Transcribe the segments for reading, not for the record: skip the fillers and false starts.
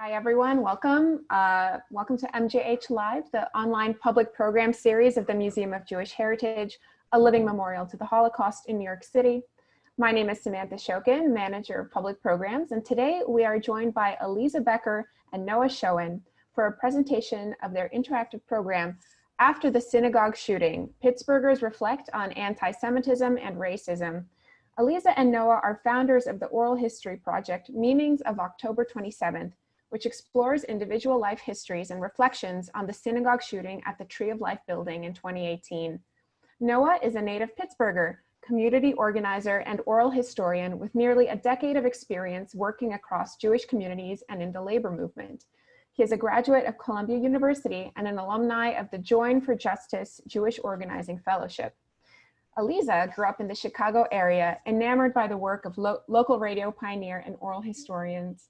Hi everyone, welcome. Welcome to MJH Live, the online public program series of the Museum of Jewish Heritage, a living memorial to the Holocaust in New York City. My name is Samantha Schoen, Manager of Public Programs, and today we are joined by Aliza Becker and Noah Schoen for a presentation of their interactive program, After the Synagogue Shooting, Pittsburghers Reflect on Anti-Semitism and Racism. Aliza and Noah are founders of the oral history project, Meanings of October 27th, which explores individual life histories and reflections on the synagogue shooting at the Tree of Life building in 2018. Noah is a native Pittsburgher, community organizer, and oral historian with nearly a decade of experience working across Jewish communities and in the labor movement. He is a graduate of Columbia University and an alumni of the Join for Justice Jewish Organizing Fellowship. Aliza grew up in the Chicago area, enamored by the work of local radio pioneer and oral historians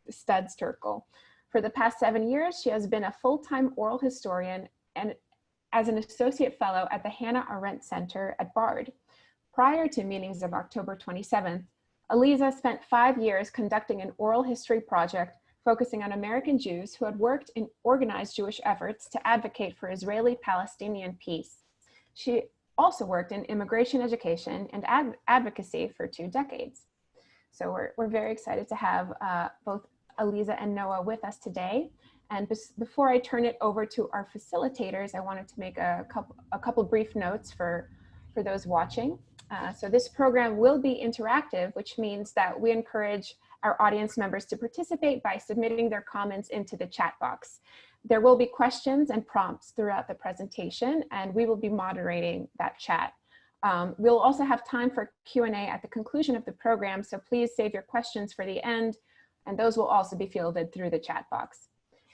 Studs Terkel. For the past 7 years, she has been a full-time oral historian and as an associate fellow at the Hannah Arendt Center at Bard. Prior to Meanings of October 27th, Aliza spent 5 years conducting an oral history project focusing on American Jews who had worked in organized Jewish efforts to advocate for Israeli-Palestinian peace. She also worked in immigration education and advocacy for 2 decades. So we're very excited to have both Aliza and Noah with us today. And before I turn it over to our facilitators, I wanted to make a couple brief notes for those watching. So this program will be interactive, which means that we encourage our audience members to participate by submitting their comments into the chat box. There will be questions and prompts throughout the presentation, and we will be moderating that chat. We'll also have time for Q&A at the conclusion of the program, so please save your questions for the end, and those will also be fielded through the chat box.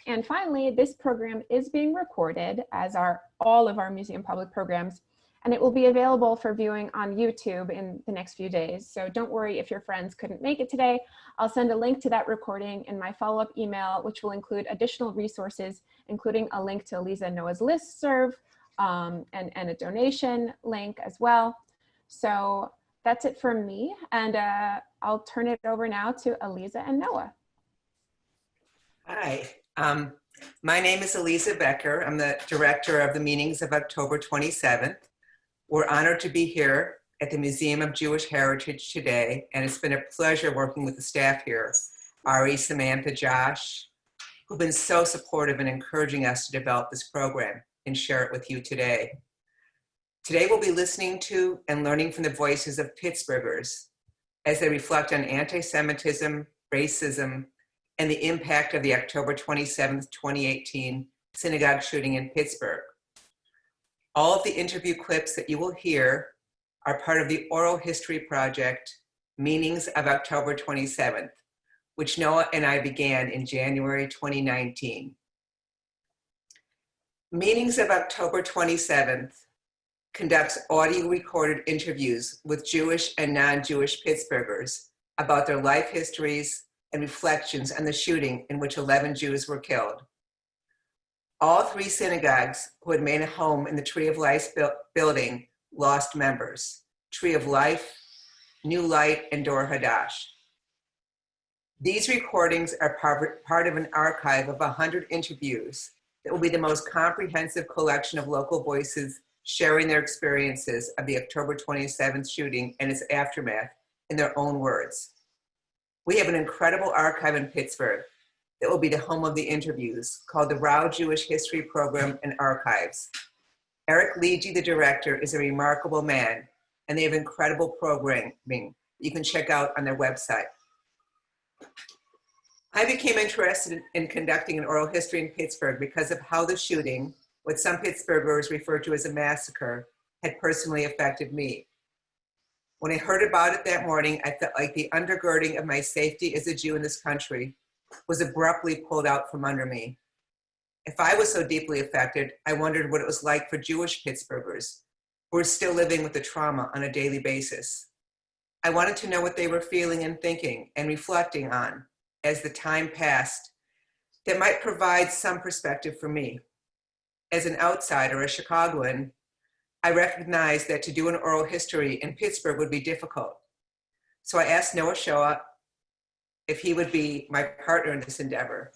And finally, this program is being recorded, as are all of our museum public programs, and it will be available for viewing on YouTube in the next few days. So don't worry if your friends couldn't make it today. I'll send a link to that recording in my follow-up email, which will include additional resources, including a link to Aliza and Noah's listserv, and a donation link as well. So that's it from me, and I'll turn it over now to Aliza and Noah. Hi, my name is Aliza Becker. I'm the director of the Meanings of October 27th. We're honored to be here at the Museum of Jewish Heritage today, and it's been a pleasure working with the staff here, Ari, Samantha, Josh, who've been so supportive and encouraging us to develop this program and share it with you today. Today we'll be listening to and learning from the voices of Pittsburghers as they reflect on anti-Semitism, racism, and the impact of the October 27th, 2018 synagogue shooting in Pittsburgh. All of the interview clips that you will hear are part of the oral history project, Meanings of October 27th, which Noah and I began in January 2019. Meanings of October 27th conducts audio recorded interviews with Jewish and non-Jewish Pittsburghers about their life histories and reflections on the shooting in which 11 Jews were killed. All 3 synagogues who had made a home in the Tree of Life building lost members: Tree of Life, New Light, and Dor Hadash. These recordings are part of an archive of 100 interviews that will be the most comprehensive collection of local voices sharing their experiences of the October 27th shooting and its aftermath in their own words. We have an incredible archive in Pittsburgh that will be the home of the interviews, called the Rao Jewish History Program and Archives. Eric Leege, the director, is a remarkable man, and they have incredible programming you can check out on their website. I became interested in conducting an oral history in Pittsburgh because of how the shooting, what some Pittsburghers refer to as a massacre, had personally affected me. When I heard about it that morning, I felt like the undergirding of my safety as a Jew in this country was abruptly pulled out from under me. If I was so deeply affected, I wondered what it was like for Jewish Pittsburghers who were still living with the trauma on a daily basis. I wanted to know what they were feeling and thinking and reflecting on as the time passed that might provide some perspective for me. As an outsider, a Chicagoan, I recognized that to do an oral history in Pittsburgh would be difficult. So I asked Noah Schoen if he would be my partner in this endeavor.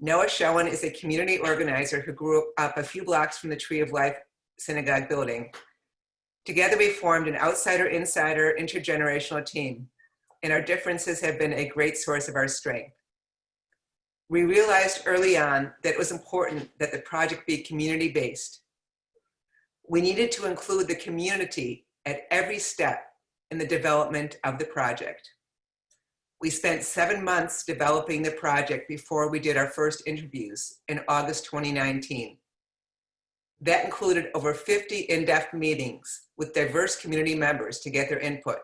Noah Schoen is a community organizer who grew up a few blocks from the Tree of Life Synagogue building. Together we formed an outsider-insider intergenerational team, and our differences have been a great source of our strength. We realized early on that it was important that the project be community-based. We needed to include the community at every step in the development of the project. We spent 7 months developing the project before we did our first interviews in August 2019. That included over 50 in-depth meetings with diverse community members to get their input.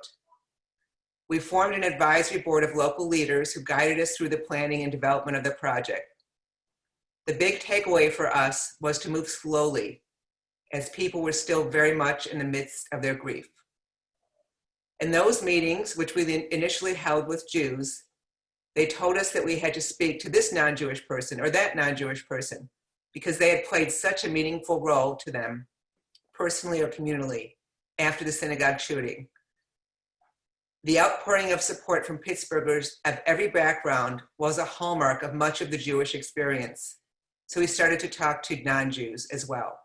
We formed an advisory board of local leaders who guided us through the planning and development of the project. The big takeaway for us was to move slowly, as people were still very much in the midst of their grief. In those meetings, which we initially held with Jews, they told us that we had to speak to this non-Jewish person or that non-Jewish person because they had played such a meaningful role to them, personally or communally, after the synagogue shooting. The outpouring of support from Pittsburghers of every background was a hallmark of much of the Jewish experience. So we started to talk to non-Jews as well.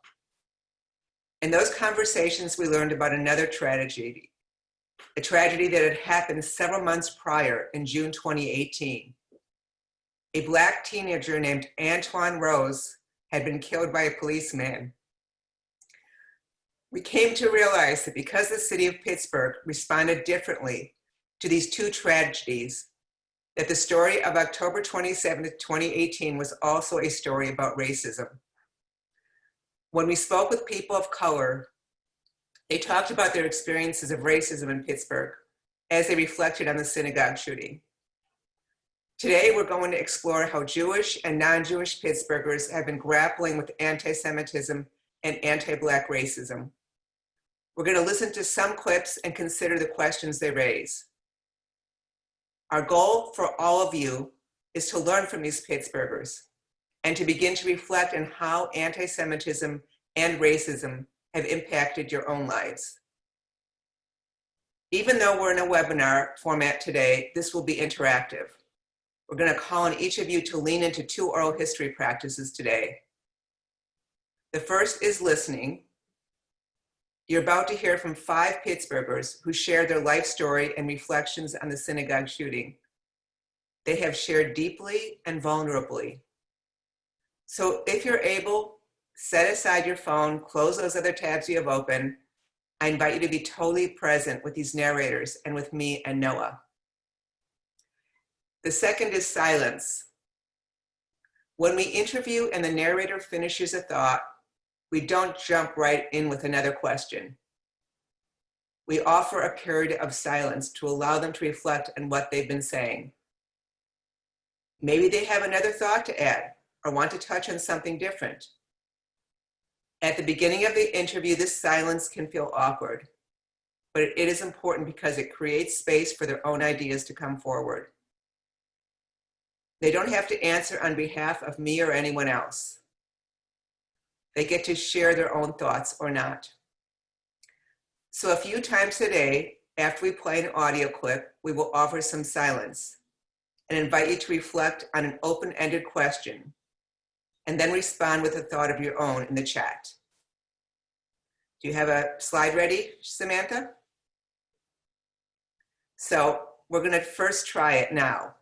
In those conversations, we learned about another tragedy, a tragedy that had happened several months prior in June 2018. A Black teenager named Antoine Rose had been killed by a policeman. We came to realize that because the city of Pittsburgh responded differently to these two tragedies, that the story of October 27th, 2018 was also a story about racism. When we spoke with people of color, they talked about their experiences of racism in Pittsburgh as they reflected on the synagogue shooting. Today, we're going to explore how Jewish and non-Jewish Pittsburghers have been grappling with anti-Semitism and anti-Black racism. We're going to listen to some clips and consider the questions they raise. Our goal for all of you is to learn from these Pittsburghers and to begin to reflect on how anti-Semitism and racism have impacted your own lives. Even though we're in a webinar format today, this will be interactive. We're going to call on each of you to lean into 2 oral history practices today. The first is listening. You're about to hear from 5 Pittsburghers who shared their life story and reflections on the synagogue shooting. They have shared deeply and vulnerably. So if you're able, set aside your phone, close those other tabs you have open. I invite you to be totally present with these narrators and with me and Noah. The second is silence. When we interview and the narrator finishes a thought, we don't jump right in with another question. We offer a period of silence to allow them to reflect on what they've been saying. Maybe they have another thought to add or want to touch on something different. At the beginning of the interview, this silence can feel awkward, but it is important because it creates space for their own ideas to come forward. They don't have to answer on behalf of me or anyone else. They get to share their own thoughts or not. So a few times today, after we play an audio clip, we will offer some silence and invite you to reflect on an open-ended question and then respond with a thought of your own in the chat. Do you have a slide ready, Samantha? So we're going to first try it now.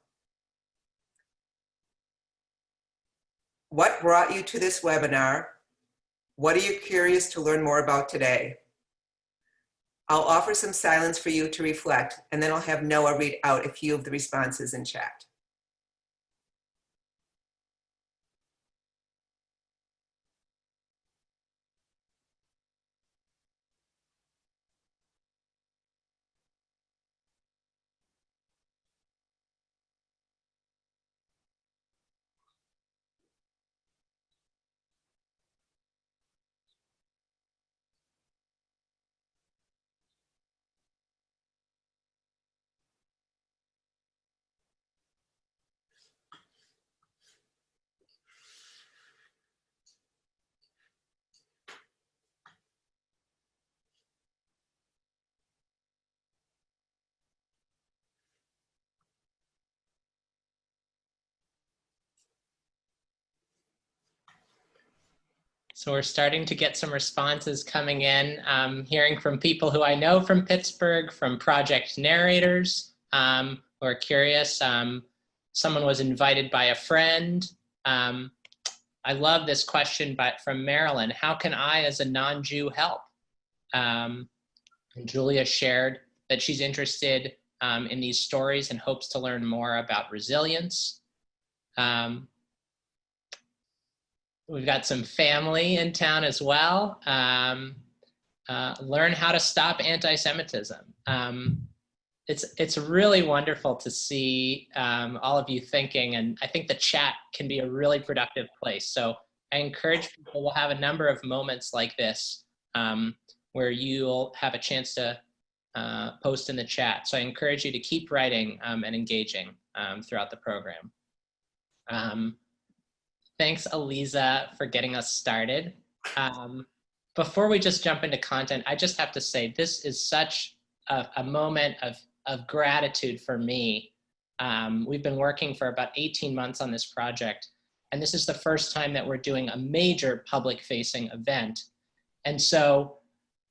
What brought you to this webinar? What are you curious to learn more about today? I'll offer some silence for you to reflect, and then I'll have Noah read out a few of the responses in chat. So we're starting to get some responses coming in, hearing from people who I know from Pittsburgh, from project narrators who are curious. Someone was invited by a friend. I love this question from Marilyn. How can I, as a non-Jew, help? And Julia shared that she's interested in these stories and hopes to learn more about resilience. We've got some family in town as well. Learn how to stop anti-Semitism. It's really wonderful to see all of you thinking, and I think the chat can be a really productive place. So I encourage people, we'll have a number of moments like this where you'll have a chance to post in the chat. So I encourage you to keep writing and engaging throughout the program. Thanks, Aliza, for getting us started. Before we just jump into content, I just have to say this is such a moment of gratitude for me. We've been working for about 18 months on this project, and this is the first time that we're doing a major public-facing event. And so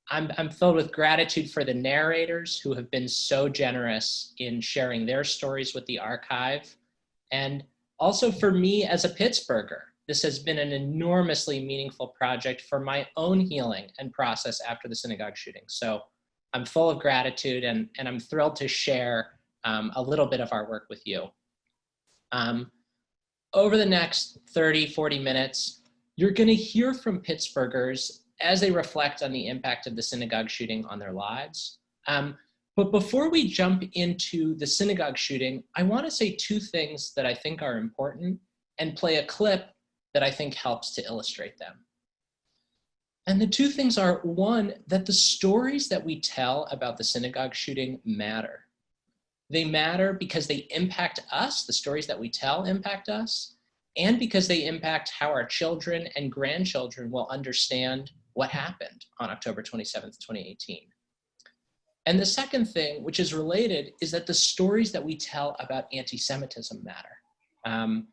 I'm filled with gratitude for the narrators who have been so generous in sharing their stories with the archive, and also for me as a Pittsburgher. This has been an enormously meaningful project for my own healing and process after the synagogue shooting. So I'm full of gratitude, and I'm thrilled to share a little bit of our work with you. Over the next 30, 40 minutes, you're going to hear from Pittsburghers as they reflect on the impact of the synagogue shooting on their lives. But before we jump into the synagogue shooting, I want to say two things that I think are important and play a clip that I think helps to illustrate them. And the two things are, one, that the stories that we tell about the synagogue shooting matter. They matter because they impact us, the stories that we tell impact us, and because they impact how our children and grandchildren will understand what happened on October 27th, 2018. And the second thing, which is related, is that the stories that we tell about anti-Semitism matter.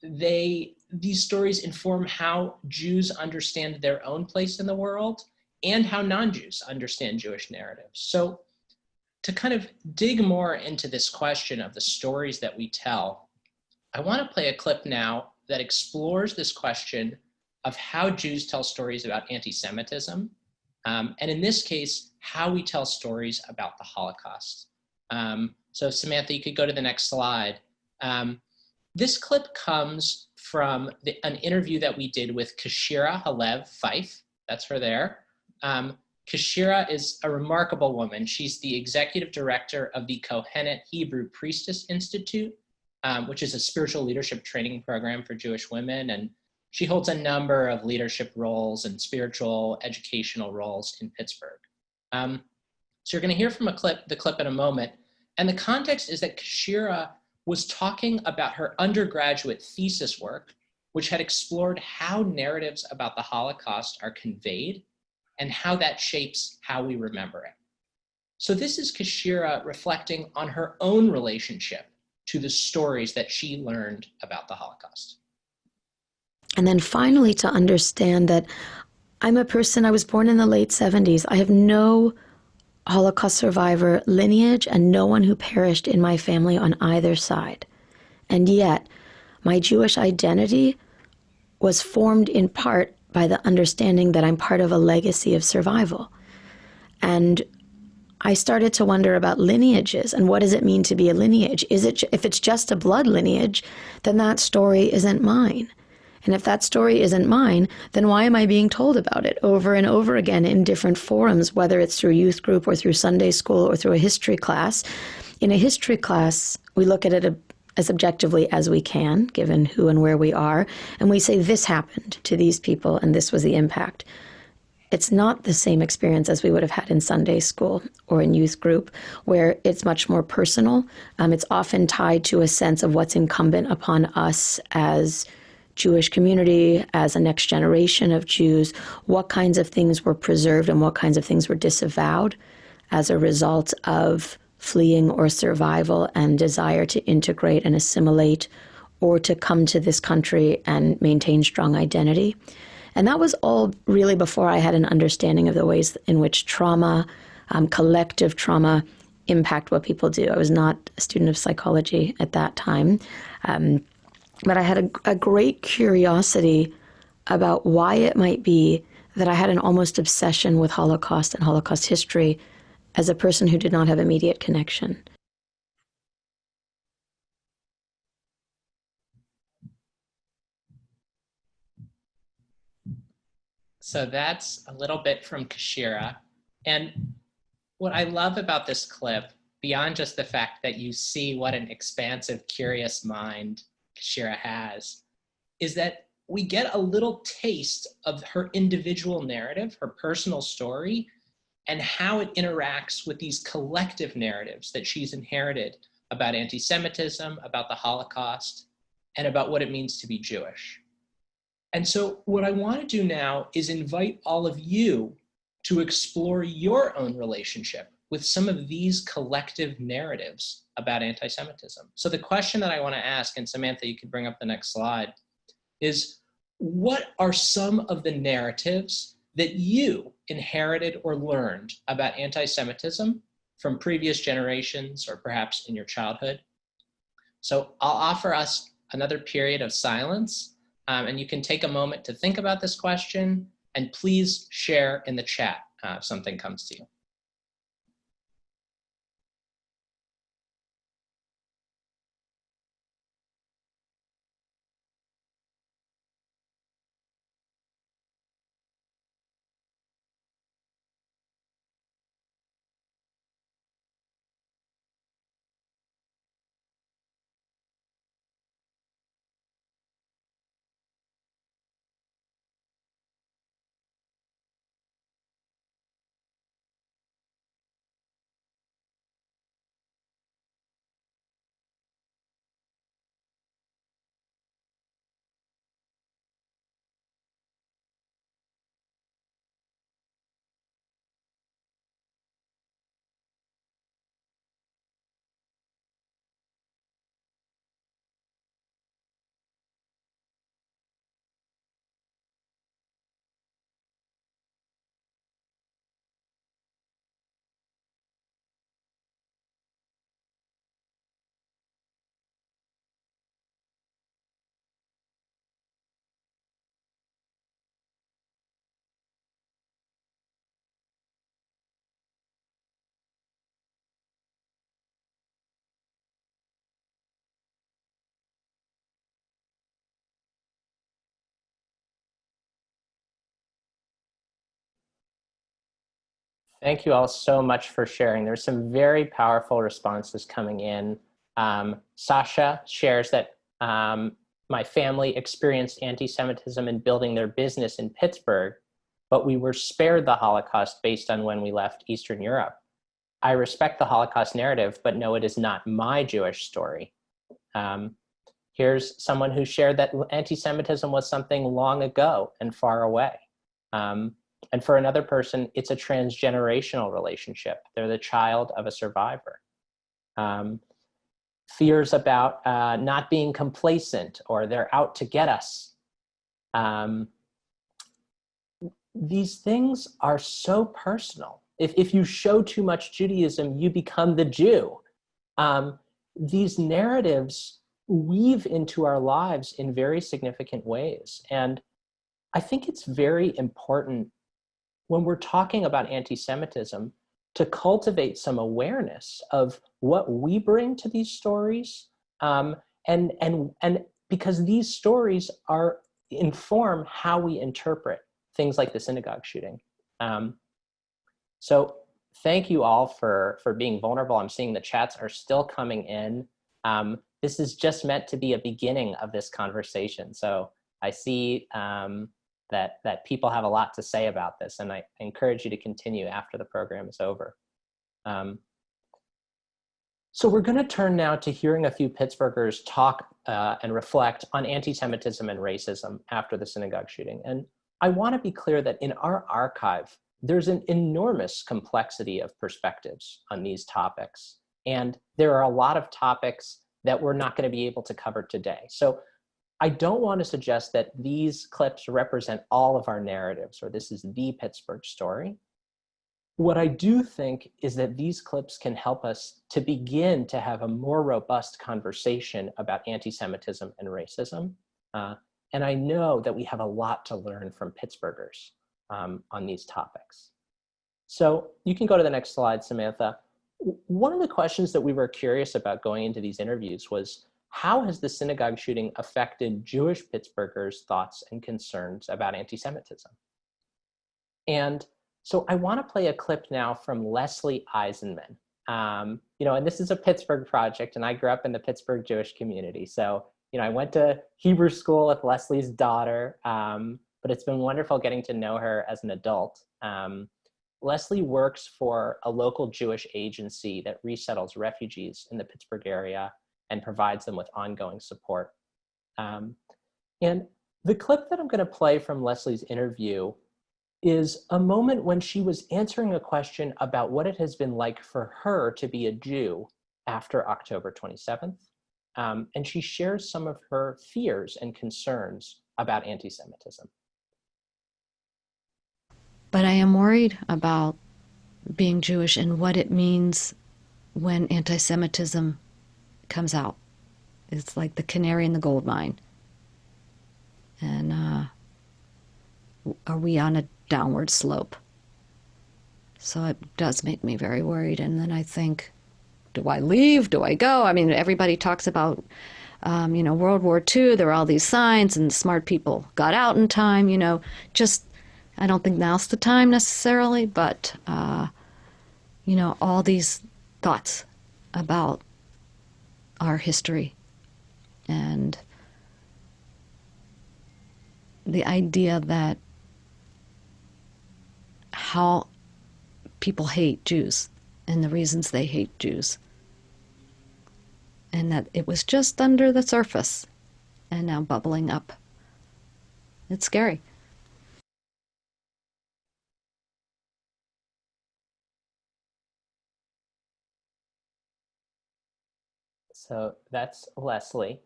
These stories inform how Jews understand their own place in the world and how non-Jews understand Jewish narratives. So to kind of dig more into this question of the stories that we tell, I want to play a clip now that explores this question of how Jews tell stories about anti-Semitism, and in this case, how we tell stories about the Holocaust. So Samantha, you could go to the next slide. This clip comes from an interview that we did with Kashira Halev Fife. That's her there. Kashira is a remarkable woman. She's the executive director of the Kohenet Hebrew Priestess Institute, which is a spiritual leadership training program for Jewish women. And she holds a number of leadership roles and spiritual educational roles in Pittsburgh. So you're going to hear from the clip in a moment. And the context is that Kashira was talking about her undergraduate thesis work, which had explored how narratives about the Holocaust are conveyed and how that shapes how we remember it. So this is Kashira reflecting on her own relationship to the stories that she learned about the Holocaust. And then finally to understand that I'm a person, I was born in the late 70s. I have no Holocaust survivor lineage and no one who perished in my family on either side. And yet, my Jewish identity was formed in part by the understanding that I'm part of a legacy of survival. And I started to wonder about lineages and what does it mean to be a lineage? If it's just a blood lineage, then that story isn't mine. And if that story isn't mine, then why am I being told about it over and over again in different forums, whether it's through youth group or through Sunday school or through a history class? In a history class, we look at it as objectively as we can, given who and where we are, and we say this happened to these people and this was the impact. It's not the same experience as we would have had in Sunday school or in youth group, where it's much more personal. It's often tied to a sense of what's incumbent upon us as Jewish community, as a next generation of Jews, what kinds of things were preserved and what kinds of things were disavowed as a result of fleeing or survival and desire to integrate and assimilate or to come to this country and maintain strong identity. And that was all really before I had an understanding of the ways in which trauma, collective trauma, impact what people do. I was not a student of psychology at that time, but I had a great curiosity about why it might be that I had an almost obsession with Holocaust and Holocaust history as a person who did not have immediate connection. So that's a little bit from Kashira. And what I love about this clip, beyond just the fact that you see what an expansive, curious mind Kashira has, is that we get a little taste of her individual narrative, her personal story, and how it interacts with these collective narratives that she's inherited about anti-Semitism, about the Holocaust, and about what it means to be Jewish. And so what I want to do now is invite all of you to explore your own relationship with some of these collective narratives about anti-Semitism. So the question that I want to ask, and Samantha, you can bring up the next slide, is what are some of the narratives that you inherited or learned about anti-Semitism from previous generations or perhaps in your childhood? So I'll offer us another period of silence, and you can take a moment to think about this question, and please share in the chat if something comes to you. Thank you all so much for sharing. There's some very powerful responses coming in. Sasha shares that my family experienced anti-Semitism in building their business in Pittsburgh, but we were spared the Holocaust based on when we left Eastern Europe. I respect the Holocaust narrative, but no, it is not my Jewish story. Here's someone who shared that anti-Semitism was something long ago and far away. And for another person, it's a transgenerational relationship. They're the child of a survivor. Fears about not being complacent, or they're out to get us. These things are so personal. If you show too much Judaism, you become the Jew. These narratives weave into our lives in very significant ways. And I think it's very important when we're talking about anti-Semitism to cultivate some awareness of what we bring to these stories, and because these stories inform how we interpret things like the synagogue shooting. So thank you all for being vulnerable. I'm seeing the chats are still coming in. This is just meant to be a beginning of this conversation. So I see that people have a lot to say about this, and I encourage you to continue after the program is over. So we're going to turn now to hearing a few Pittsburghers talk and reflect on anti-Semitism and racism after the synagogue shooting. And I want to be clear that in our archive, there's an enormous complexity of perspectives on these topics. And there are a lot of topics that we're not going to be able to cover today. So I don't want to suggest that these clips represent all of our narratives or this is the Pittsburgh story. What I do think is that these clips can help us to begin to have a more robust conversation about anti-Semitism and racism. And I know that we have a lot to learn from Pittsburghers on these topics. So you can go to the next slide, Samantha. One of the questions that we were curious about going into these interviews was, how has the synagogue shooting affected Jewish Pittsburghers' thoughts and concerns about anti-Semitism? And so I want to play a clip now from Leslie Eisenman. And this is a Pittsburgh project, and I grew up in the Pittsburgh Jewish community. So, I went to Hebrew school with Leslie's daughter, but it's been wonderful getting to know her as an adult. Leslie works for a local Jewish agency that resettles refugees in the Pittsburgh area and provides them with ongoing support. And the clip that I'm going to play from Leslie's interview is a moment when she was answering a question about what it has been like for her to be a Jew after October 27th. And she shares some of her fears and concerns about anti-Semitism. But I am worried about being Jewish and what it means when anti-Semitism comes out. It's like the canary in the gold mine. And are we on a downward slope? So it does make me very worried. And then I think, do I leave? Do I go? I mean, everybody talks about, World War II, there were all these signs and smart people got out in time, I don't think now's the time necessarily, but, all these thoughts about our history and the idea that how people hate Jews and the reasons they hate Jews, and that it was just under the surface and now bubbling up. It's scary. So that's Leslie.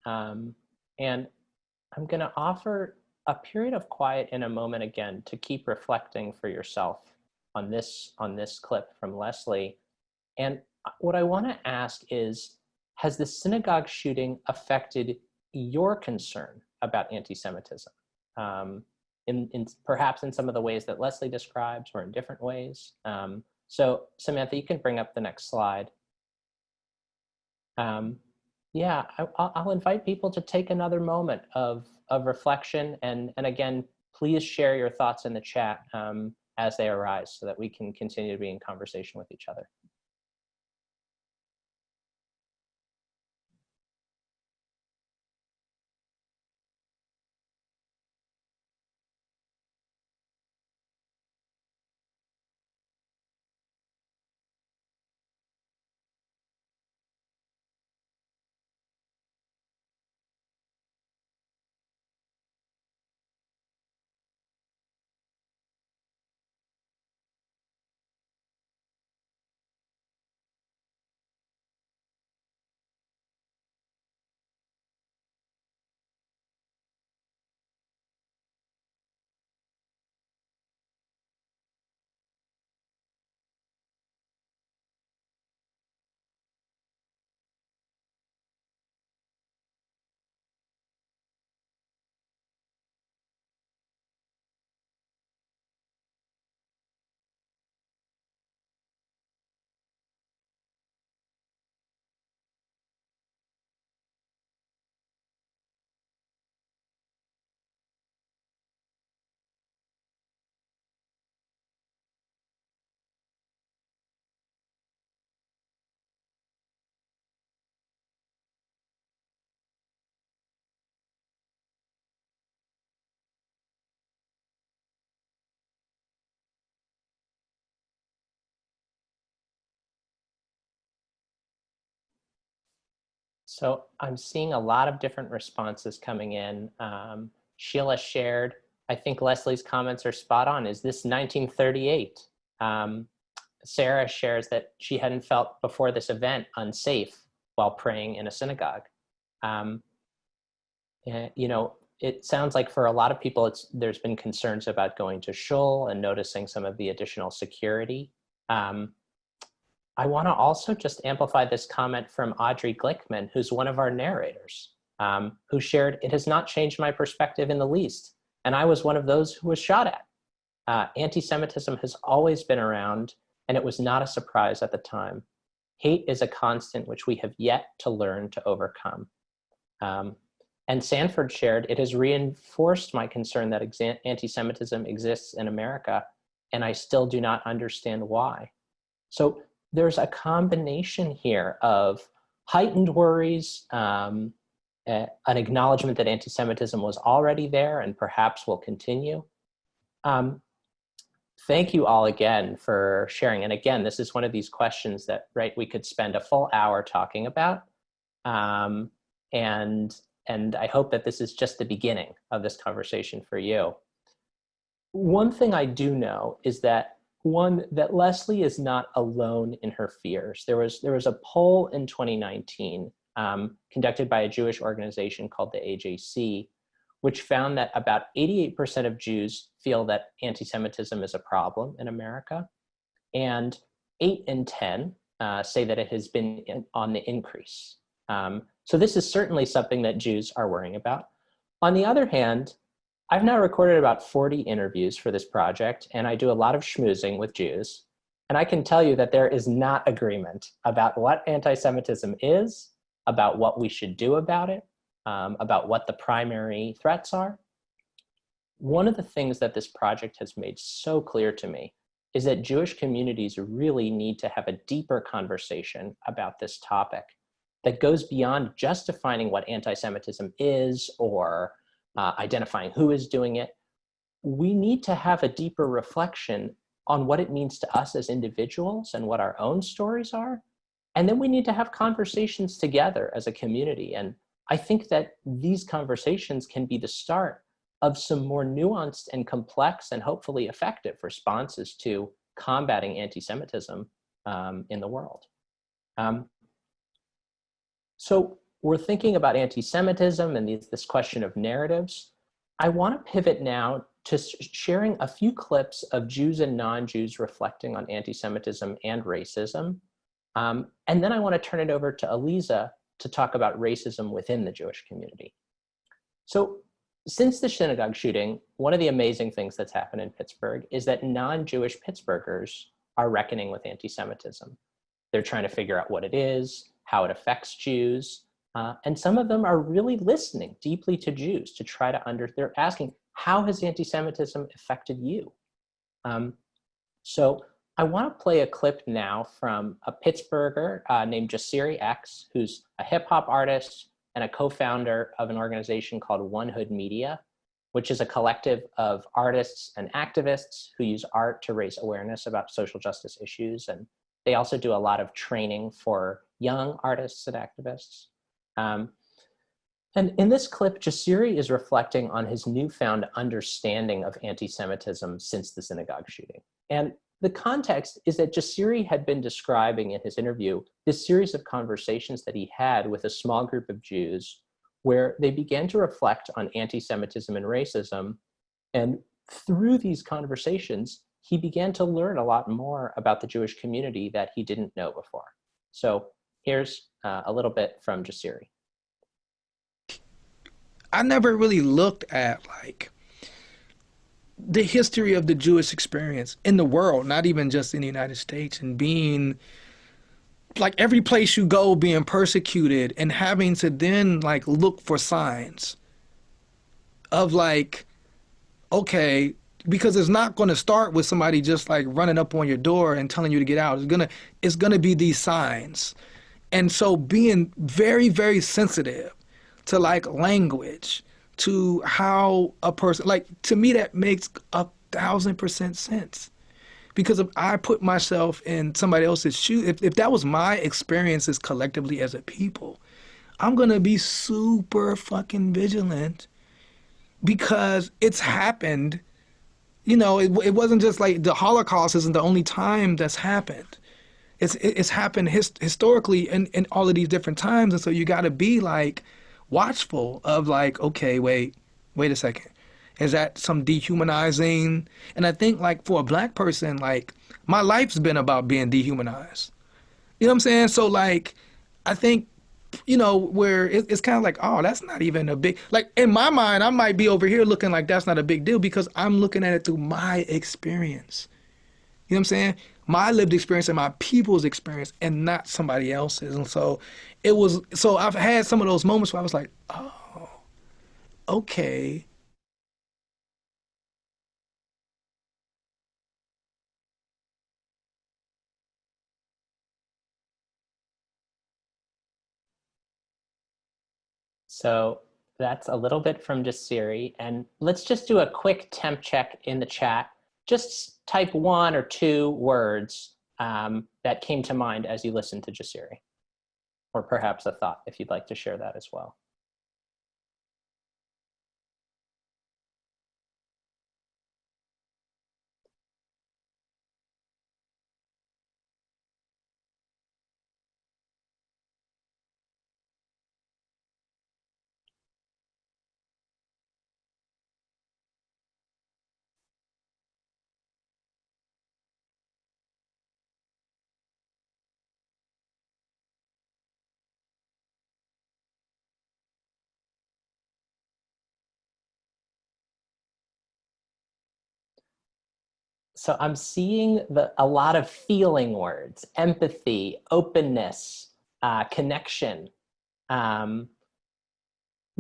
And I'm going to offer a period of quiet in a moment again to keep reflecting for yourself on this clip from Leslie. And what I want to ask is, has the synagogue shooting affected your concern about anti-Semitism? Perhaps in some of the ways that Leslie describes, or in different ways. So Samantha, you can bring up the next slide. I'll invite people to take another moment of reflection, and again, please share your thoughts in the chat as they arise so that we can continue to be in conversation with each other. So I'm seeing a lot of different responses coming in. Sheila shared, I think Leslie's comments are spot on. Is this 1938? Sarah shares that she hadn't felt before this event unsafe while praying in a synagogue. You know, it sounds like for a lot of people, there's been concerns about going to shul and noticing some of the additional security. I want to also just amplify this comment from Audrey Glickman, who's one of our narrators, who shared, "It has not changed my perspective in the least, and I was one of those who was shot at. Anti-Semitism has always been around, and it was not a surprise at the time. Hate is a constant which we have yet to learn to overcome." And Sanford shared, "It has reinforced my concern that anti-Semitism exists in America, and I still do not understand why." So there's a combination here of heightened worries, an acknowledgement that anti-Semitism was already there and perhaps will continue. Thank you all again for sharing. And again, this is one of these questions that, right, we could spend a full hour talking about. And I hope that this is just the beginning of this conversation for you. One thing I do know is that that Leslie is not alone in her fears. There was a poll in 2019 conducted by a Jewish organization called the AJC, which found that about 88% of Jews feel that anti-Semitism is a problem in America, and 8 in 10 say that it has been on the increase. So this is certainly something that Jews are worrying about. On the other hand, I've now recorded about 40 interviews for this project, and I do a lot of schmoozing with Jews. And I can tell you that there is not agreement about what anti-Semitism is, about what we should do about it, about what the primary threats are. One of the things that this project has made so clear to me is that Jewish communities really need to have a deeper conversation about this topic that goes beyond just defining what anti-Semitism is or identifying who is doing it. We need to have a deeper reflection on what it means to us as individuals and what our own stories are. And then we need to have conversations together as a community. And I think that these conversations can be the start of some more nuanced and complex and hopefully effective responses to combating anti-Semitism in the world. So we're thinking about anti-Semitism and this question of narratives. I want to pivot now to sharing a few clips of Jews and non-Jews reflecting on anti-Semitism and racism. And then I want to turn it over to Aliza to talk about racism within the Jewish community. So since the synagogue shooting, one of the amazing things that's happened in Pittsburgh is that non-Jewish Pittsburghers are reckoning with anti-Semitism. They're trying to figure out what it is, how it affects Jews, and some of them are really listening deeply to Jews to try to they're asking, how has anti-Semitism affected you? So I want to play a clip now from a Pittsburgher named Jasiri X, who's a hip hop artist and a co-founder of an organization called One Hood Media, which is a collective of artists and activists who use art to raise awareness about social justice issues. And they also do a lot of training for young artists and activists. And in this clip, Jasiri is reflecting on his newfound understanding of anti-Semitism since the synagogue shooting. And the context is that Jasiri had been describing in his interview this series of conversations that he had with a small group of Jews where they began to reflect on anti-Semitism and racism. And through these conversations, he began to learn a lot more about the Jewish community that he didn't know before. So here's a little bit from Jasiri. I never really looked at like the history of the Jewish experience in the world, not even just in the United States, and being like every place you go being persecuted and having to then like look for signs of like, okay, because it's not going to start with somebody just like running up on your door and telling you to get out. It's gonna be these signs. And so being very, very sensitive to like language, to how a person, like to me that makes 1,000% sense. Because if I put myself in somebody else's shoes, if that was my experiences collectively as a people, I'm gonna be super fucking vigilant because it's happened. You know, it wasn't just like the Holocaust isn't the only time that's happened. It's happened historically in all of these different times. And so you gotta be like, watchful of like, okay, wait a second. Is that some dehumanizing? And I think like for a black person, like my life's been about being dehumanized. You know what I'm saying? So like, I think, you know, where it's kind of like, oh, that's not even a big, like in my mind, I might be over here looking like that's not a big deal because I'm looking at it through my experience. You know what I'm saying? My lived experience and my people's experience and not somebody else's. And so so I've had some of those moments where I was like, oh, okay. So that's a little bit from Jasiri. And let's just do a quick temp check in the chat. Just type 1 or 2 words that came to mind as you listened to Jasiri, or perhaps a thought if you'd like to share that as well. So I'm seeing a lot of feeling words: empathy, openness, connection. You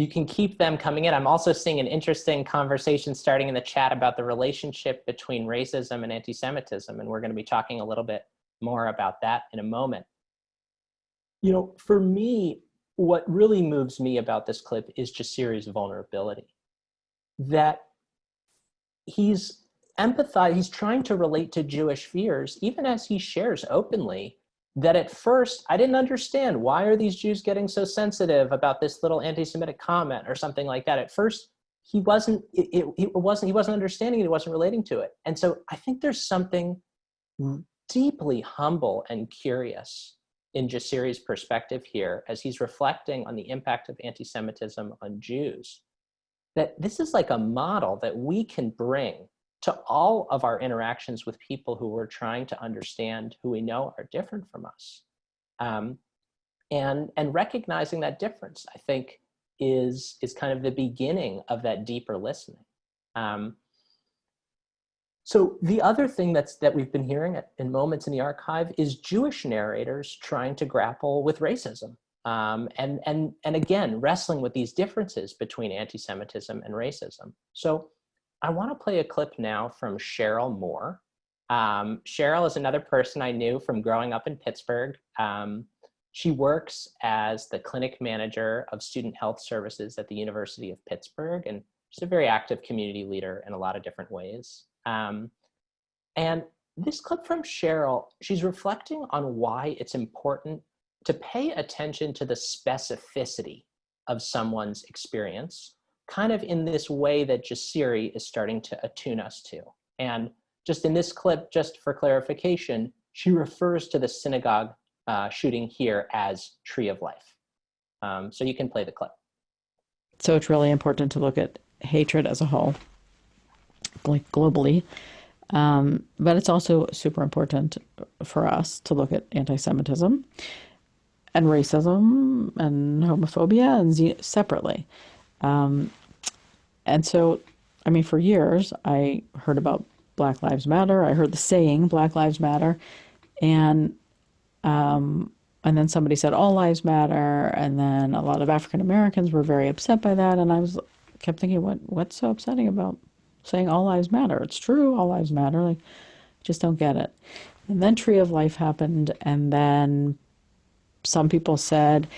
can keep them coming in. I'm also seeing an interesting conversation starting in the chat about the relationship between racism and anti-Semitism, and we're going to be talking a little bit more about that in a moment. You know, for me, what really moves me about this clip is Jasiri's vulnerability. That he's trying to relate to Jewish fears, even as he shares openly that at first I didn't understand, why are these Jews getting so sensitive about this little anti-Semitic comment or something like that. At first, he wasn't understanding it, he wasn't relating to it. And so I think there's something deeply humble and curious in Jasiri's perspective here as he's reflecting on the impact of anti-Semitism on Jews. That this is like a model that we can bring to all of our interactions with people who we're trying to understand, who we know are different from us. And recognizing that difference, I think, is kind of the beginning of that deeper listening. So the other thing that we've been hearing in moments in the archive is Jewish narrators trying to grapple with racism. And again, wrestling with these differences between anti-Semitism and racism. So I want to play a clip now from Cheryl Moore. Cheryl is another person I knew from growing up in Pittsburgh. She works as the clinic manager of student health services at the University of Pittsburgh, and she's a very active community leader in a lot of different ways. And this clip from Cheryl, she's reflecting on why it's important to pay attention to the specificity of someone's experience, kind of in this way that Jasiri is starting to attune us to. And just in this clip, just for clarification, she refers to the synagogue shooting here as Tree of Life. So you can play the clip. So it's really important to look at hatred as a whole, like globally. But it's also super important for us to look at anti-Semitism and racism and homophobia and separately. And so, I mean, for years, I heard about Black Lives Matter. I heard the saying Black Lives Matter. And then somebody said all lives matter. And then a lot of African Americans were very upset by that. And I kept thinking, what's so upsetting about saying all lives matter? It's true, all lives matter. Like, just don't get it. And then Tree of Life happened. And then some people said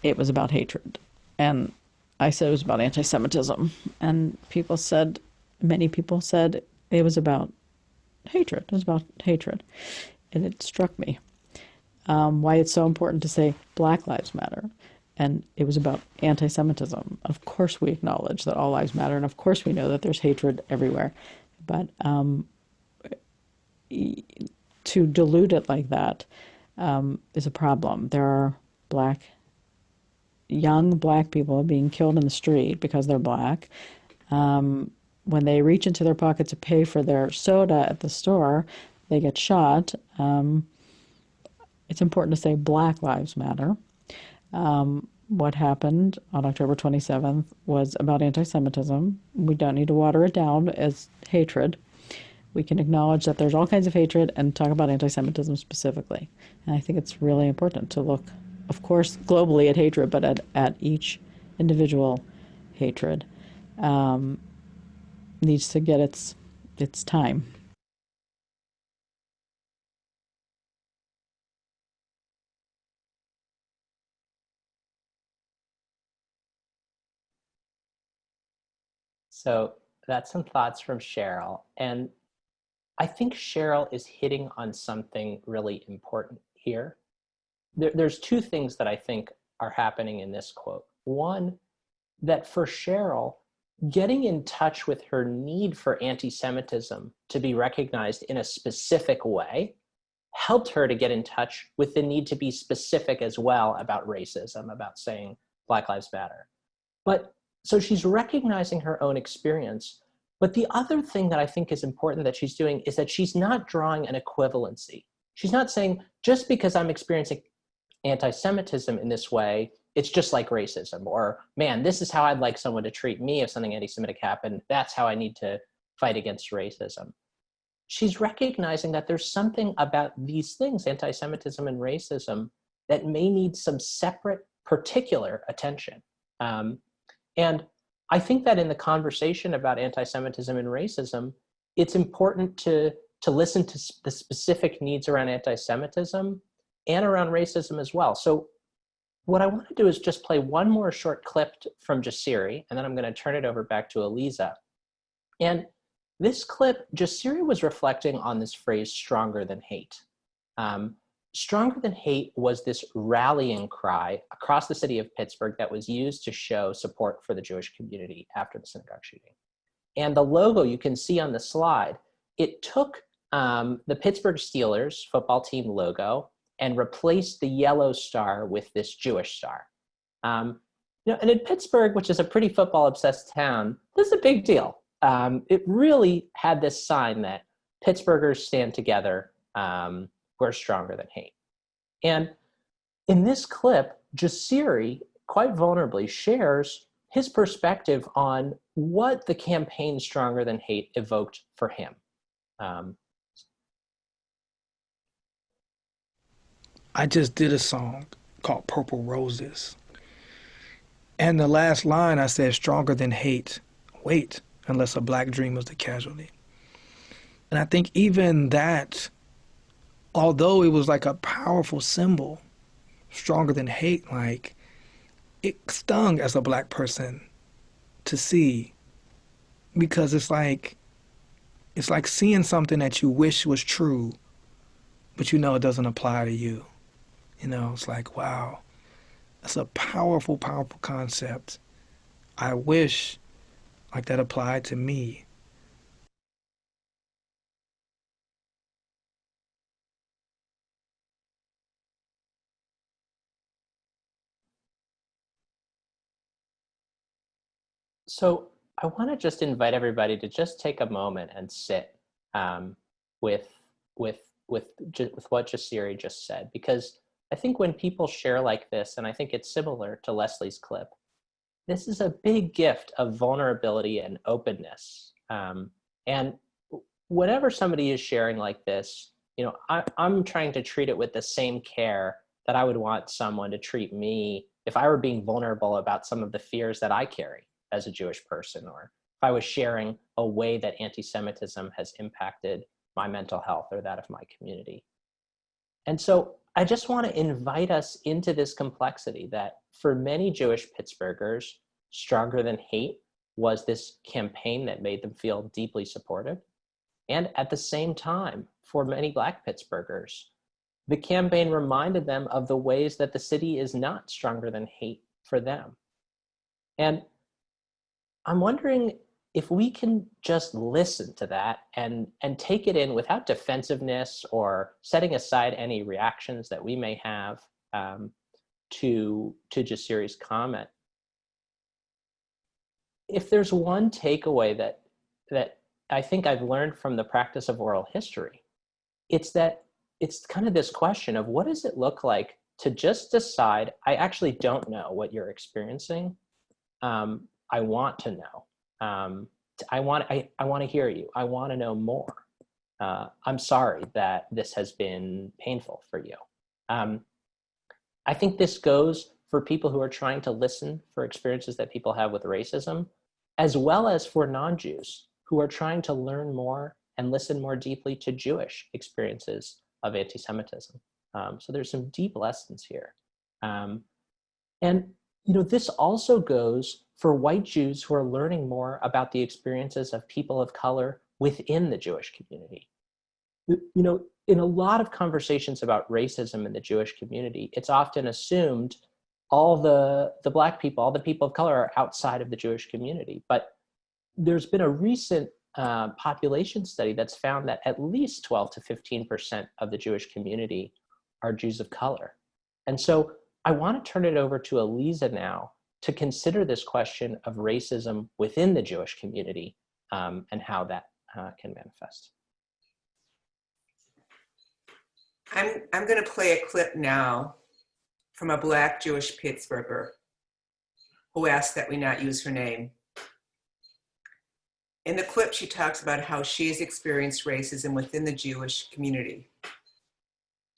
it was about hatred. And I said it was about anti-Semitism. And many people said it was about hatred. It was about hatred. And it struck me why it's so important to say Black Lives Matter. And it was about anti-Semitism. Of course we acknowledge that all lives matter, and of course we know that there's hatred everywhere. But to dilute it like that is a problem. There are Black young black people being killed in the street because they're black. When they reach into their pocket to pay for their soda at the store, they get shot. It's important to say Black Lives Matter. What happened on October 27th was about anti-Semitism. We don't need to water it down as hatred. We can acknowledge that there's all kinds of hatred and talk about anti-Semitism specifically. And I think it's really important to look, of course, globally at hatred, but at each individual hatred needs to get its time. So that's some thoughts from Cheryl. And I think Cheryl is hitting on something really important here. There's two things that I think are happening in this quote. One, that for Cheryl, getting in touch with her need for anti-Semitism to be recognized in a specific way helped her to get in touch with the need to be specific as well about racism, about saying Black Lives Matter. But so she's recognizing her own experience. But the other thing that I think is important that she's doing is that she's not drawing an equivalency. She's not saying, just because I'm experiencing anti-Semitism in this way, it's just like racism, or man, this is how I'd like someone to treat me if something anti-Semitic happened. That's how I need to fight against racism. She's recognizing that there's something about these things, anti-Semitism and racism, that may need some separate, particular attention. And I think that in the conversation about anti-Semitism and racism, it's important to listen to the specific needs around anti-Semitism and around racism as well. So what I want to do is just play one more short clip from Jasiri, and then I'm going to turn it over back to Aliza. And this clip, Jasiri was reflecting on this phrase, stronger than hate. Stronger than hate was this rallying cry across the city of Pittsburgh that was used to show support for the Jewish community after the synagogue shooting. And the logo you can see on the slide, it took the Pittsburgh Steelers football team logo and replaced the yellow star with this Jewish star. And in Pittsburgh, which is a pretty football-obsessed town, this is a big deal. It really had this sign that Pittsburghers stand together, we're stronger than hate. And in this clip, Jasiri quite vulnerably shares his perspective on what the campaign Stronger Than Hate evoked for him. I just did a song called Purple Roses. And the last line I said, stronger than hate, wait, unless a black dream was the casualty. And I think even that, although it was like a powerful symbol, stronger than hate, like it stung as a black person to see, because it's like seeing something that you wish was true, but you know it doesn't apply to you. You know, it's like, wow, that's a powerful, powerful concept. I wish like that applied to me. So I want to just invite everybody to just take a moment and sit with what Jasiri just said, because I think when people share like this, and I think it's similar to Leslie's clip, this is a big gift of vulnerability and openness. And whenever somebody is sharing like this, you know, I'm trying to treat it with the same care that I would want someone to treat me if I were being vulnerable about some of the fears that I carry as a Jewish person, or if I was sharing a way that anti-Semitism has impacted my mental health or that of my community. And so I just want to invite us into this complexity that for many Jewish Pittsburghers, Stronger Than Hate was this campaign that made them feel deeply supported. And at the same time, for many Black Pittsburghers, the campaign reminded them of the ways that the city is not stronger than hate for them. And I'm wondering if we can just listen to that and take it in without defensiveness or setting aside any reactions that we may have, to Jasiri's comment, if there's one takeaway that I think I've learned from the practice of oral history, it's that it's kind of this question of what does it look like to just decide, I actually don't know what you're experiencing. I want to know. I want to hear you. I want to know more. I'm sorry that this has been painful for you. I think this goes for people who are trying to listen for experiences that people have with racism, as well as for non-Jews who are trying to learn more and listen more deeply to Jewish experiences of anti-Semitism. So there's some deep lessons here. And this also goes for white Jews who are learning more about the experiences of people of color within the Jewish community. In a lot of conversations about racism in the Jewish community, it's often assumed all the Black people, all the people of color are outside of the Jewish community. But there's been a recent population study that's found that at least 12 to 15% of the Jewish community are Jews of color. And so I want to turn it over to Aliza now to consider this question of racism within the Jewish community and how that can manifest. I'm going to play a clip now from a Black Jewish Pittsburgher who asked that we not use her name. In the clip, she talks about how she has experienced racism within the Jewish community.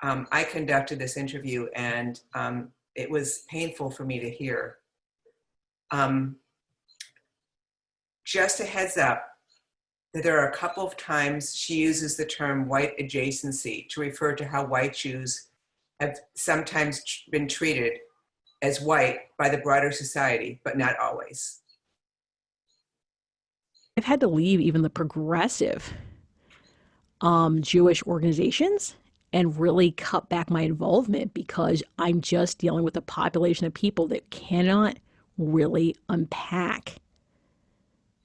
I conducted this interview and it was painful for me to hear. Just a heads up that there are a couple of times she uses the term white adjacency to refer to how white Jews have sometimes been treated as white by the broader society, but not always. I've had to leave even the progressive Jewish organizations and really cut back my involvement because I'm just dealing with a population of people that cannot really unpack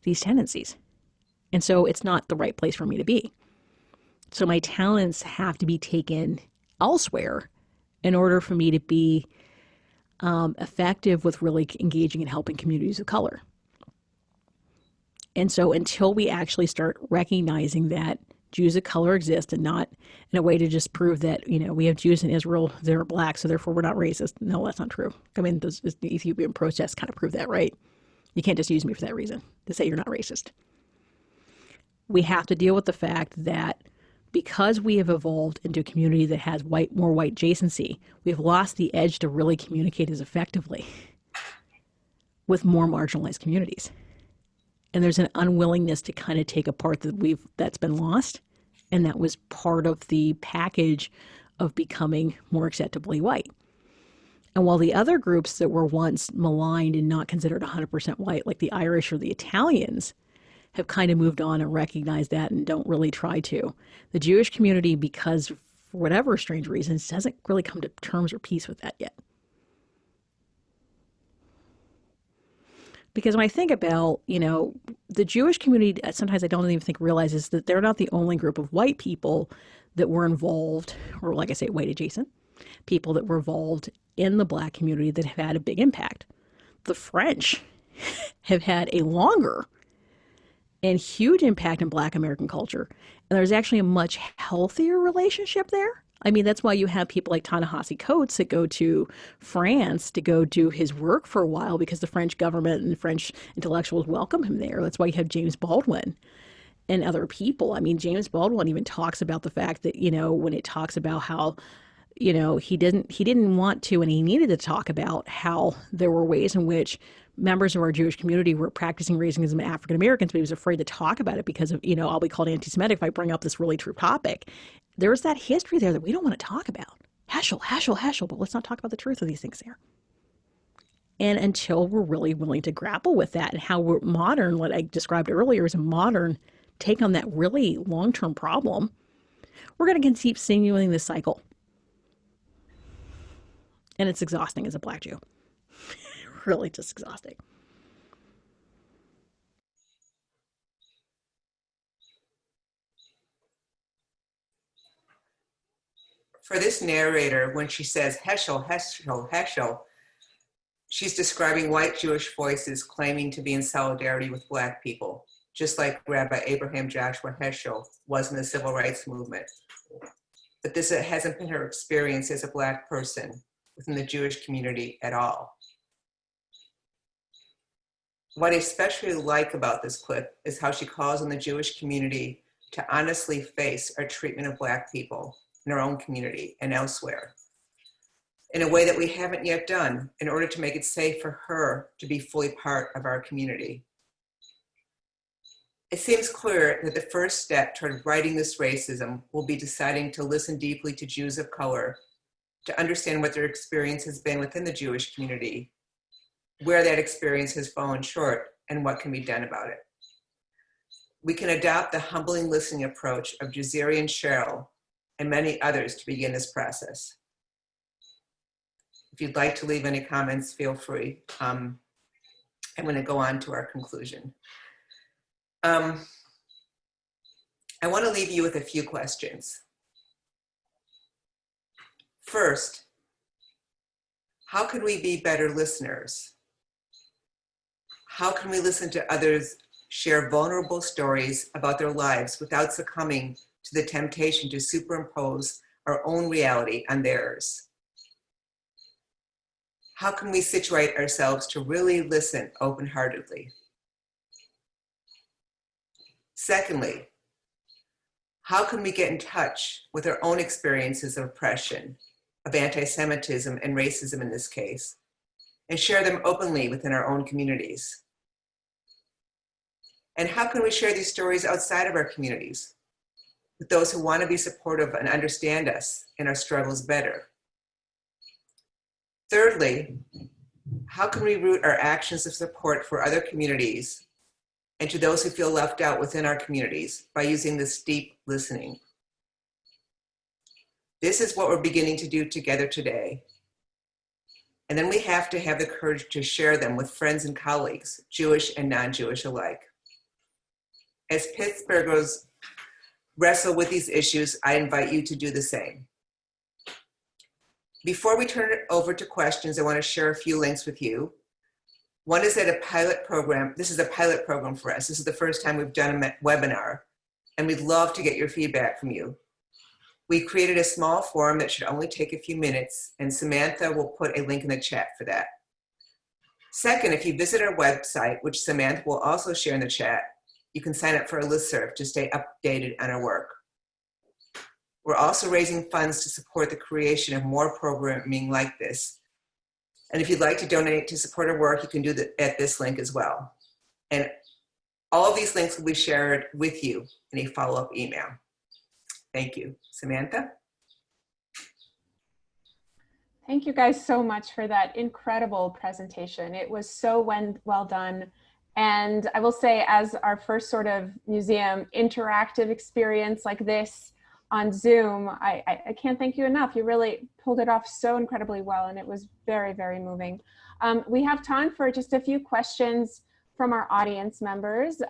these tendencies. And so it's not the right place for me to be. So my talents have to be taken elsewhere in order for me to be effective with really engaging and helping communities of color. And so until we actually start recognizing that Jews of color exist and not in a way to just prove that, we have Jews in Israel that are Black, so therefore we're not racist. No, that's not true. I mean, the Ethiopian protests kind of prove that, right? You can't just use me for that reason to say you're not racist. We have to deal with the fact that because we have evolved into a community that has more white adjacency, we've lost the edge to really communicate as effectively with more marginalized communities. And there's an unwillingness to kind of take a part that's been lost. And that was part of the package of becoming more acceptably white. And while the other groups that were once maligned and not considered 100% white, like the Irish or the Italians, have kind of moved on and recognized that and don't really try to. The Jewish community, because for whatever strange reasons, hasn't really come to terms or peace with that yet. Because when I think about, the Jewish community, sometimes I don't even think realizes that they're not the only group of white people that were involved, or like I say, white adjacent, people that were involved in the Black community that have had a big impact. The French have had a longer and huge impact in Black American culture. And there's actually a much healthier relationship there. I mean, that's why you have people like Ta-Nehisi Coates that go to France to go do his work for a while because the French government and French intellectuals welcome him there. That's why you have James Baldwin and other people. I mean, James Baldwin even talks about the fact that, when it talks about how, he didn't want to, and he needed to talk about how there were ways in which members of our Jewish community were practicing racism of African Americans, but he was afraid to talk about it because of, I'll be called anti-Semitic if I bring up this really true topic. There's that history there that we don't want to talk about. Heschel, but let's not talk about the truth of these things there. And until we're really willing to grapple with that and how we're modern, what I described earlier as a modern take on that really long-term problem, we're going to keep continuing this cycle. And it's exhausting as a Black Jew. Really just exhausting. For this narrator, when she says Heschel, Heschel, Heschel, she's describing white Jewish voices claiming to be in solidarity with Black people, just like Rabbi Abraham Joshua Heschel was in the Civil Rights Movement. But this hasn't been her experience as a Black person within the Jewish community at all. What I especially like about this clip is how she calls on the Jewish community to honestly face our treatment of Black people in our own community and elsewhere in a way that we haven't yet done in order to make it safe for her to be fully part of our community. It seems clear that the first step toward righting this racism will be deciding to listen deeply to Jews of color, to understand what their experience has been within the Jewish community, where that experience has fallen short, and what can be done about it. We can adopt the humbling listening approach of Jaziri and Cheryl and many others to begin this process. If you'd like to leave any comments, feel free. I'm going to go on to our conclusion. I want to leave you with a few questions. First, how can we be better listeners? How can we listen to others share vulnerable stories about their lives without succumbing to the temptation to superimpose our own reality on theirs? How can we situate ourselves to really listen open-heartedly? Secondly, how can we get in touch with our own experiences of oppression, of anti-Semitism and racism in this case, and share them openly within our own communities? And how can we share these stories outside of our communities with those who want to be supportive and understand us and our struggles better? Thirdly, how can we root our actions of support for other communities and to those who feel left out within our communities by using this deep listening? This is what we're beginning to do together today. And then we have to have the courage to share them with friends and colleagues, Jewish and non-Jewish alike. As Pittsburghers wrestle with these issues, I invite you to do the same. Before we turn it over to questions, I want to share a few links with you. One is that a pilot program. This is a pilot program for us. This is the first time we've done a webinar, and we'd love to get your feedback from you. We created a small forum that should only take a few minutes, and Samantha will put a link in the chat for that. Second, if you visit our website, which Samantha will also share in the chat, you can sign up for a listserv to stay updated on our work. We're also raising funds to support the creation of more programming like this. And if you'd like to donate to support our work, you can do that at this link as well. And all of these links will be shared with you in a follow-up email. Thank you. Samantha? Thank you guys so much for that incredible presentation. It was so well done. And I will say, as our first sort of museum interactive experience like this on Zoom, I can't thank you enough. You really pulled it off so incredibly well, and it was very, very moving. We have time for just a few questions from our audience members.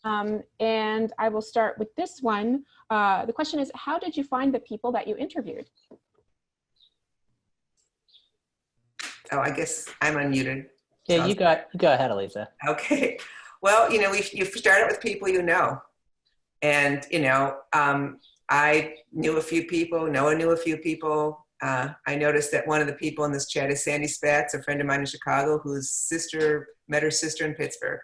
And I will start with this one. The question is, how did you find the people that you interviewed? Oh, I guess I'm unmuted. Yeah, you go ahead, Aliza. Okay. Well, you know, you start out with people you know. And, you know, I knew a few people, Noah knew a few people. I noticed that one of the people in this chat is Sandy Spatz, a friend of mine in Chicago, whose met her sister in Pittsburgh.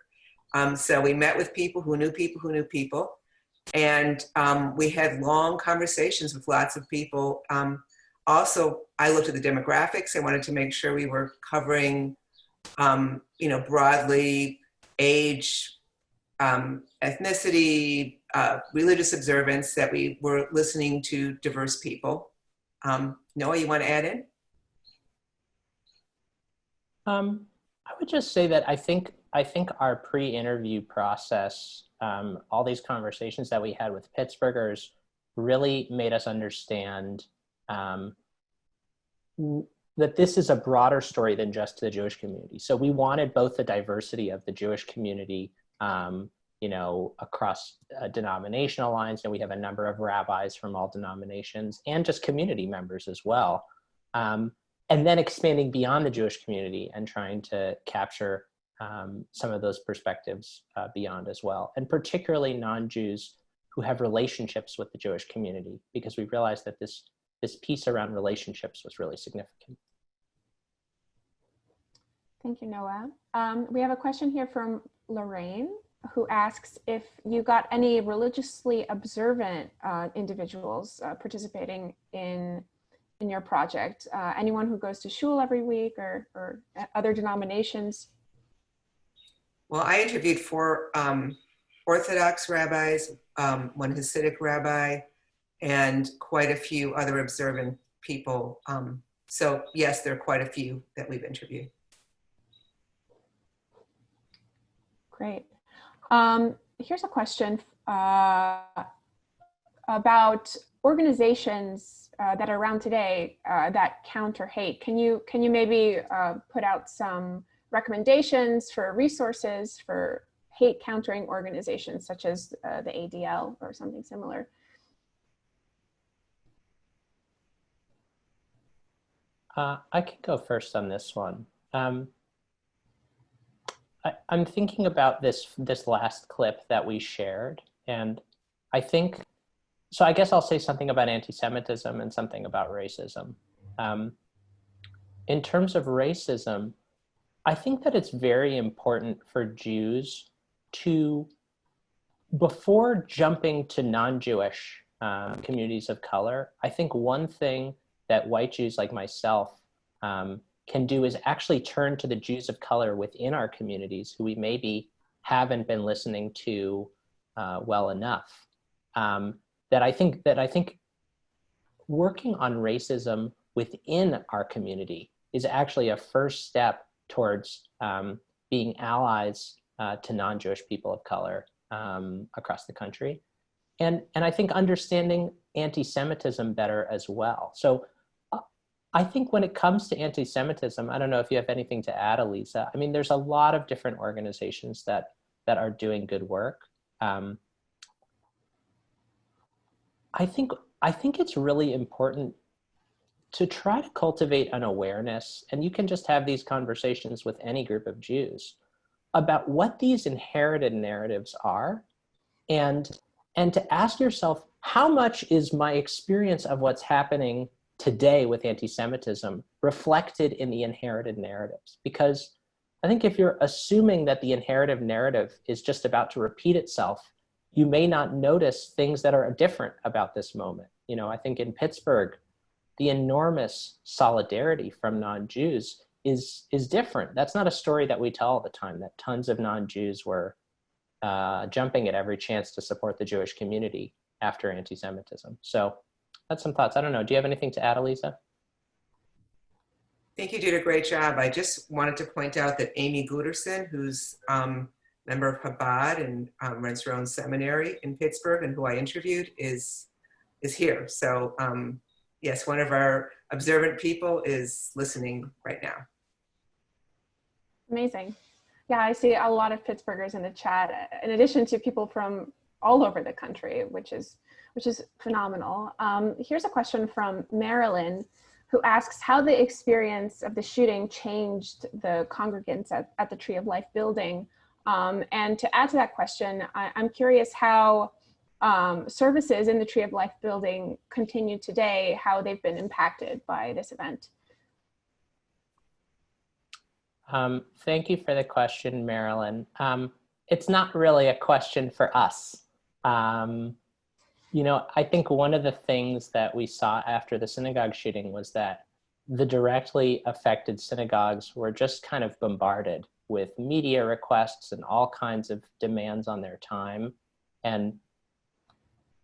So we met with people who knew people who knew people. And we had long conversations with lots of people. Also, I looked at the demographics. I wanted to make sure we were covering, you know, broadly age, ethnicity, religious observance, that we were listening to diverse people. Noah, you want to add in? I would just say that I think our pre-interview process, all these conversations that we had with Pittsburghers, really made us understand that this is a broader story than just the Jewish community. So we wanted both the diversity of the Jewish community, you you know, across denominational lines. And we have a number of rabbis from all denominations and just community members as well. And then expanding beyond the Jewish community and trying to capture some of those perspectives beyond as well. And particularly non-Jews who have relationships with the Jewish community, because we realized that this piece around relationships was really significant. Thank you, Noah. We have a question here from Lorraine, who asks if you got any religiously observant individuals participating in your project. Anyone who goes to shul every week or other denominations? Well, I interviewed 4 Orthodox rabbis, 1 Hasidic rabbi, and quite a few other observant people. So yes, there are quite a few that we've interviewed. Great. Here's a question about organizations that are around today that counter hate. Can you maybe put out some recommendations for resources for hate countering organizations such as the ADL or something similar? I can go first on this one. I'm thinking about this last clip that we shared, and I think, so I guess I'll say something about anti-Semitism and something about racism. In terms of racism, I think that it's very important for Jews to, before jumping to non-Jewish communities of color, I think one thing that white Jews like myself can do is actually turn to the Jews of color within our communities who we maybe haven't been listening to well enough. That I think working on racism within our community is actually a first step towards being allies to non-Jewish people of color across the country. And I think understanding anti-Semitism better as well. So I think when it comes to anti-Semitism, I don't know if you have anything to add, Aliza. I mean, there's a lot of different organizations that are doing good work. I think it's really important to try to cultivate an awareness, and you can just have these conversations with any group of Jews about what these inherited narratives are, and to ask yourself, how much is my experience of what's happening today with anti-Semitism reflected in the inherited narratives? Because I think if you're assuming that the inherited narrative is just about to repeat itself, you may not notice things that are different about this moment. You know, I think in Pittsburgh, the enormous solidarity from non-Jews is different. That's not a story that we tell all the time, that tons of non-Jews were jumping at every chance to support the Jewish community after anti-Semitism. So that's some thoughts. I don't know. Do you have anything to add, Aliza? I think you did a great job. I just wanted to point out that Amy Guterson, who's member of Chabad and runs her own seminary in Pittsburgh, and who I interviewed, is here. So yes, one of our observant people is listening right now. Amazing. Yeah, I see a lot of Pittsburghers in the chat, in addition to people from all over the country, which is phenomenal. Here's a question from Marilyn, who asks how the experience of the shooting changed the congregants at the Tree of Life building. And to add to that question, I'm curious how services in the Tree of Life building continue today, how they've been impacted by this event. Thank you for the question, Marilyn. It's not really a question for us. You know, I think one of the things that we saw after the synagogue shooting was that the directly affected synagogues were just kind of bombarded with media requests and all kinds of demands on their time. And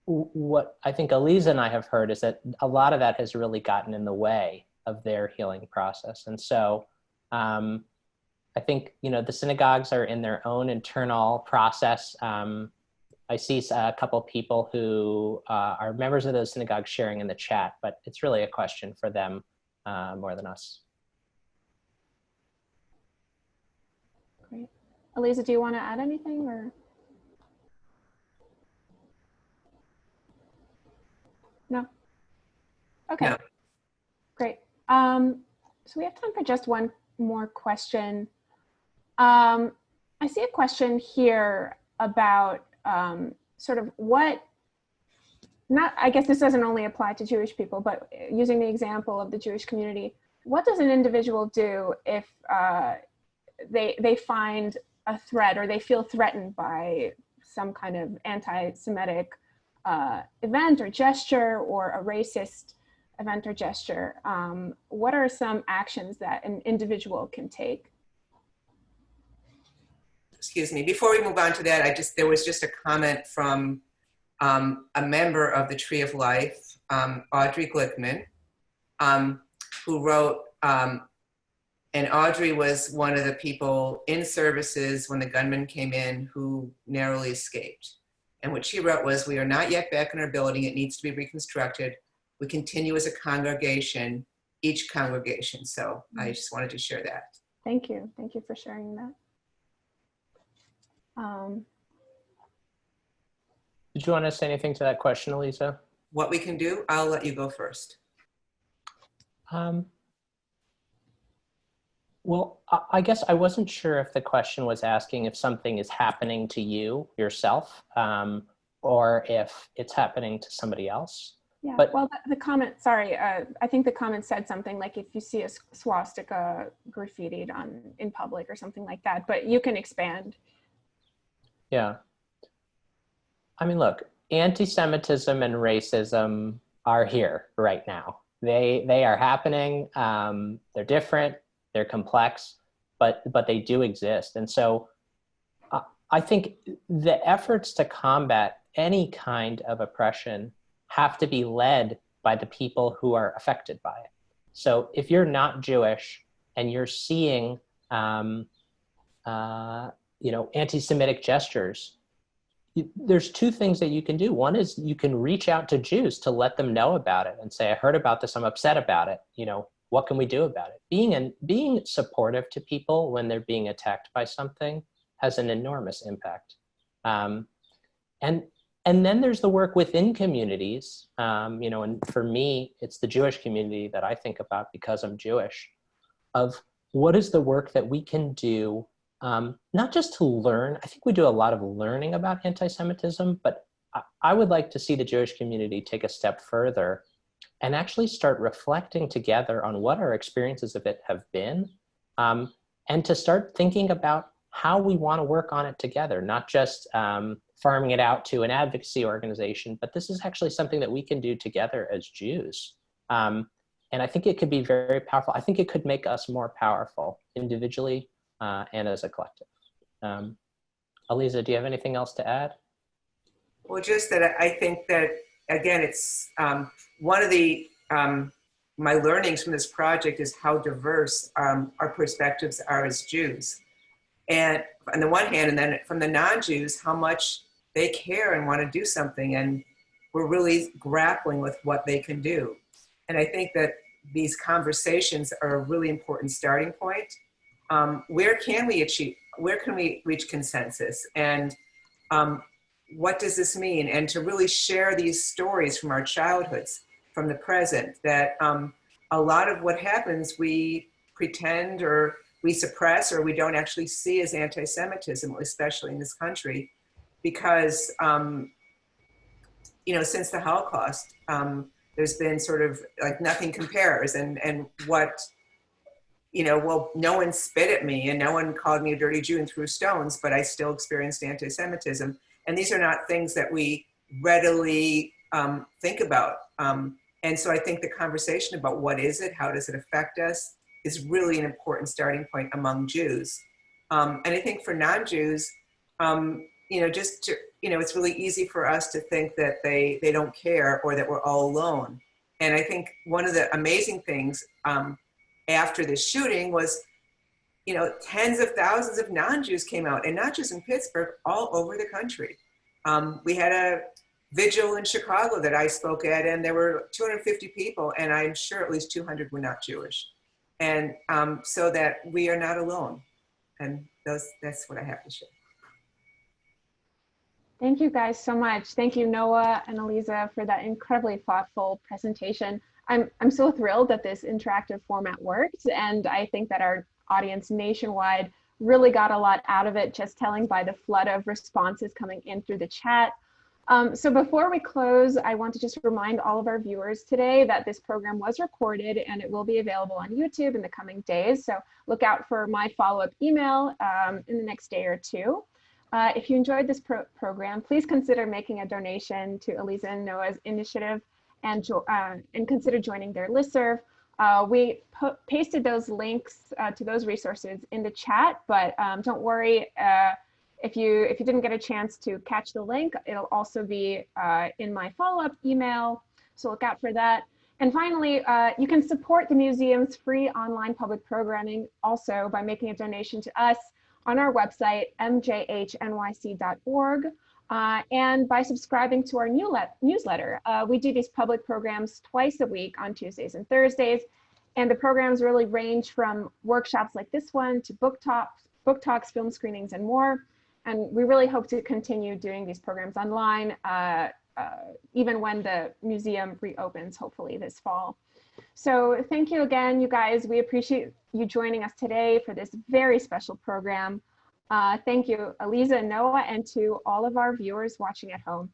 what I think Aliza and I have heard is that a lot of that has really gotten in the way of their healing process. And so I think, you know, the synagogues are in their own internal process. I see a couple of people who are members of those synagogues sharing in the chat, but it's really a question for them more than us. Great. Aliza, do you want to add anything or? Okay, No. great. So we have time for just one more question. I see a question here about sort of what, not, I guess this doesn't only apply to Jewish people, but using the example of the Jewish community, what does an individual do if they find a threat or they feel threatened by some kind of anti-Semitic event or gesture or a racist event or gesture? What are some actions that an individual can take? Excuse me, before we move on to that, there was just a comment from a member of the Tree of Life, Audrey Glickman, who wrote, and Audrey was one of the people in services when the gunman came in who narrowly escaped. And what she wrote was, "We are not yet back in our building. It needs to be reconstructed. We continue as a congregation, each congregation." So I just wanted to share that. Thank you. Thank you for sharing that. Did you want to say anything to that question, Aliza? What we can do, I'll let you go first. Well, I guess I wasn't sure if the question was asking if something is happening to you yourself, or if it's happening to somebody else. Yeah, but, well, the comment, sorry, I think the comment said something like if you see a swastika graffitied in public or something like that, but you can expand. Yeah. I mean, look, anti-Semitism and racism are here right now. They are happening. They're different. They're complex, but they do exist. And so I think the efforts to combat any kind of oppression have to be led by the people who are affected by it. So if you're not Jewish and you're seeing, anti-Semitic gestures, there's two things that you can do. One is you can reach out to Jews to let them know about it and say, "I heard about this. I'm upset about it. What can we do about it?" Being supportive to people when they're being attacked by something has an enormous impact. And then there's the work within communities. And for me, it's the Jewish community that I think about because I'm Jewish, of what is the work that we can do, not just to learn. I think we do a lot of learning about anti-Semitism, but I would like to see the Jewish community take a step further and actually start reflecting together on what our experiences of it have been, and to start thinking about how we want to work on it together, not just farming it out to an advocacy organization, but this is actually something that we can do together as Jews. And I think it could be very powerful. I think it could make us more powerful individually and as a collective. Aliza, do you have anything else to add? Well, just that I think that, again, it's one of the, my learnings from this project is how diverse our perspectives are as Jews. And on the one hand, and then from the non-Jews, how much they care and want to do something. And we're really grappling with what they can do. And I think that these conversations are a really important starting point. Where can we reach consensus? And what does this mean? And to really share these stories from our childhoods, from the present, that a lot of what happens we pretend or we suppress or we don't actually see as anti-Semitism, especially in this country, because since the Holocaust, there's been sort of like nothing compares, and what, well, no one spit at me and no one called me a dirty Jew and threw stones, but I still experienced anti-Semitism. And these are not things that we readily think about. And so I think the conversation about what is it, how does it affect us, is really an important starting point among Jews. And I think for non-Jews, it's really easy for us to think that they don't care or that we're all alone. And I think one of the amazing things after this shooting was, tens of thousands of non-Jews came out, and not just in Pittsburgh, all over the country. We had a vigil in Chicago that I spoke at, and there were 250 people, and I'm sure at least 200 were not Jewish. And so that we are not alone. And that's what I have to share. Thank you guys so much. Thank you, Noah and Aliza, for that incredibly thoughtful presentation. I'm so thrilled that this interactive format worked, and I think that our audience nationwide really got a lot out of it, just telling by the flood of responses coming in through the chat. So before we close, I want to just remind all of our viewers today that this program was recorded and it will be available on YouTube in the coming days. So look out for my follow-up email in the next day or two. If you enjoyed this program, please consider making a donation to Aliza and Noah's initiative and consider joining their listserv. We pasted those links to those resources in the chat, but don't worry, if you didn't get a chance to catch the link, it'll also be in my follow-up email, so look out for that. And finally, you can support the museum's free online public programming also by making a donation to us on our website, mjhnyc.org, and by subscribing to our newsletter. We do these public programs twice a week on Tuesdays and Thursdays, and the programs really range from workshops like this one to book talks, film screenings, and more. And we really hope to continue doing these programs online, even when the museum reopens, hopefully this fall. So thank you again, you guys. We appreciate you joining us today for this very special program. Thank you, Aliza and Noah, and to all of our viewers watching at home.